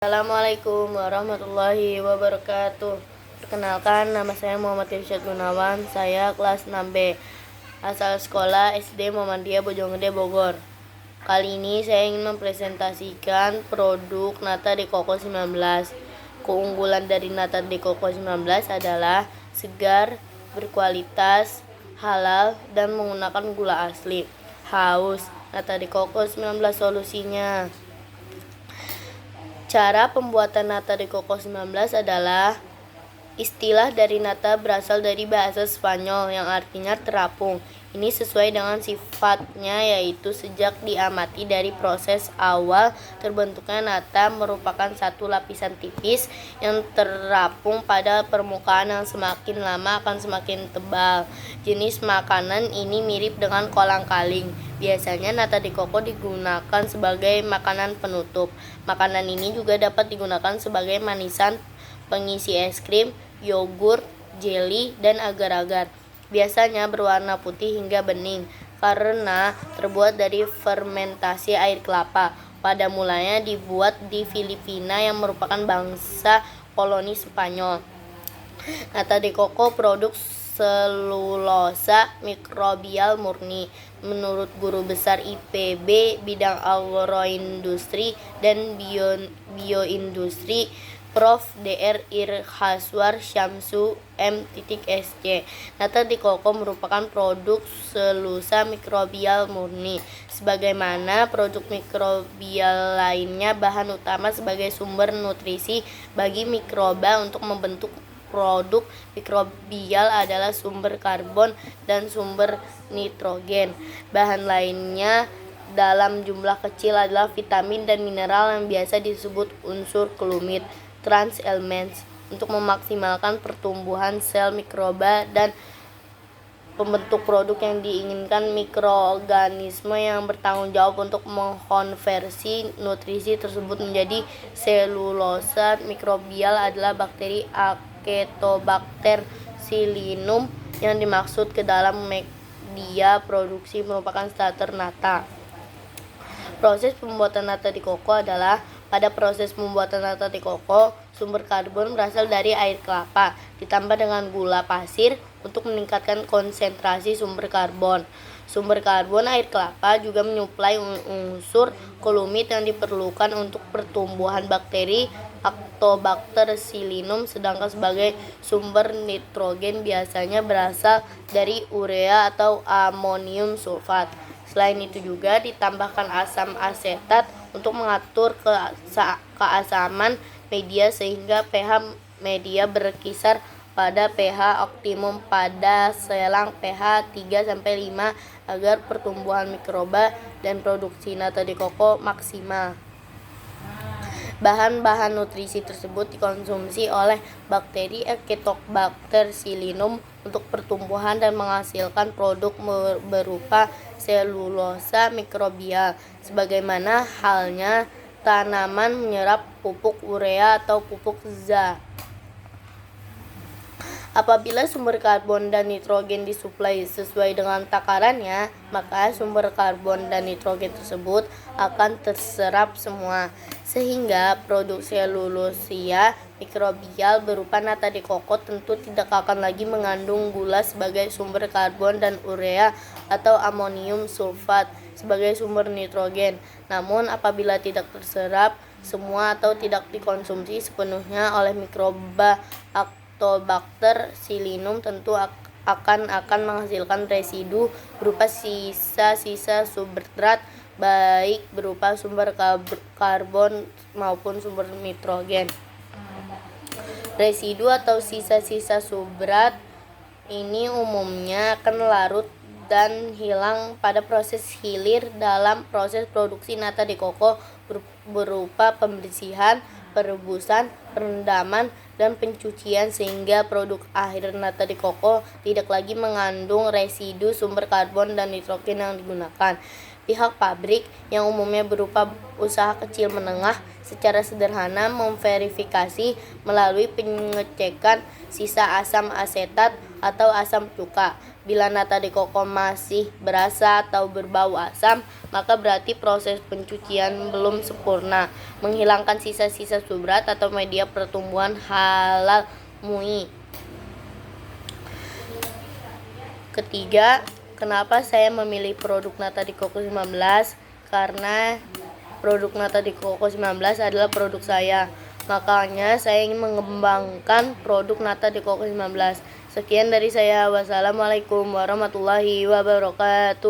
Assalamualaikum warahmatullahi wabarakatuh. Perkenalkan, nama saya Muhammad Irsyad Gunawan. Saya kelas 6B, asal sekolah SD Muhammadiyah Bojonggede, Bogor. Kali ini saya ingin mempresentasikan produk Nata de Coco 19. Keunggulan dari Nata de Coco 19 adalah segar, berkualitas, halal, dan menggunakan gula asli. Haus, Nata de Coco 19 solusinya. Cara pembuatan nata de coco 19 adalah istilah dari nata berasal dari bahasa Spanyol yang artinya terapung. Ini sesuai dengan sifatnya, yaitu sejak diamati dari proses awal terbentuknya nata merupakan satu lapisan tipis yang terapung pada permukaan yang semakin lama akan semakin tebal. Jenis makanan ini mirip dengan kolang-kaling. Biasanya nata de coco digunakan sebagai makanan penutup. Makanan ini juga dapat digunakan sebagai manisan, pengisi es krim, yogurt, jeli, dan agar-agar. Biasanya berwarna putih hingga bening karena terbuat dari fermentasi air kelapa. Pada mulanya dibuat di Filipina yang merupakan bangsa koloni Spanyol. Nata de coco produk selulosa mikrobial murni. Menurut Guru Besar IPB bidang agroindustri dan bioindustri Prof. Dr. Irhaswar Syamsu M.Sc. Nata de coco merupakan produk selulosa mikrobial murni. Sebagaimana produk mikrobial lainnya, bahan utama sebagai sumber nutrisi bagi mikroba untuk membentuk produk mikrobial adalah sumber karbon dan sumber nitrogen. Bahan lainnya dalam jumlah kecil adalah vitamin dan mineral yang biasa disebut unsur kelumit, trans elements, untuk memaksimalkan pertumbuhan sel mikroba dan pembentuk produk yang diinginkan. Mikroorganisme yang bertanggung jawab untuk mengkonversi nutrisi tersebut menjadi selulosa mikrobial adalah bakteri Ketobacter psilinum yang dimaksud ke dalam media produksi merupakan starter nata. Proses pembuatan nata de coco adalah pada proses pembuatan nata de coco, sumber karbon berasal dari air kelapa ditambah dengan gula pasir untuk meningkatkan konsentrasi sumber karbon. Sumber karbon air kelapa juga menyuplai unsur kolumit yang diperlukan untuk pertumbuhan bakteri Lactobacter psilinum, sedangkan sebagai sumber nitrogen biasanya berasal dari urea atau amonium sulfat. Selain itu juga ditambahkan asam asetat untuk mengatur keasaman media sehingga pH media berkisar pada pH optimum pada selang pH 3-5 agar pertumbuhan mikroba dan produksi nata de coco maksimal. Bahan-bahan nutrisi tersebut dikonsumsi oleh bakteri Ketobacter psilinum untuk pertumbuhan dan menghasilkan produk berupa selulosa mikrobial. Sebagaimana halnya tanaman menyerap pupuk urea atau pupuk za. Apabila sumber karbon dan nitrogen disuplai sesuai dengan takarannya, maka sumber karbon dan nitrogen tersebut akan terserap semua, sehingga produk selulosia mikrobial berupa nata de coco tentu tidak akan lagi mengandung gula sebagai sumber karbon dan urea atau amonium sulfat sebagai sumber nitrogen. Namun apabila tidak terserap semua atau tidak dikonsumsi sepenuhnya oleh mikroba Lactobacter psilinum, tentu akan menghasilkan residu berupa sisa-sisa substrat baik berupa sumber karbon maupun sumber nitrogen. Residu atau sisa-sisa substrat ini umumnya akan larut dan hilang pada proses hilir dalam proses produksi nata de coco berupa pembersihan, perebusan, perendaman, dan pencucian, sehingga produk akhir nata de coco tidak lagi mengandung residu sumber karbon dan nitrogen yang digunakan. Pihak pabrik yang umumnya berupa usaha kecil menengah secara sederhana memverifikasi melalui pengecekan sisa asam asetat atau asam cuka. Bila nata de coco masih berasa atau berbau asam, maka berarti proses pencucian belum sempurna. Menghilangkan sisa-sisa substrat atau media pertumbuhan halal MUI. Ketiga, kenapa saya memilih produk nata de coco 19? Karena produk nata de coco 19 adalah produk saya. Makanya saya ingin mengembangkan produk nata de coco 19. Sekian dari saya. Wassalamualaikum warahmatullahi wabarakatuh.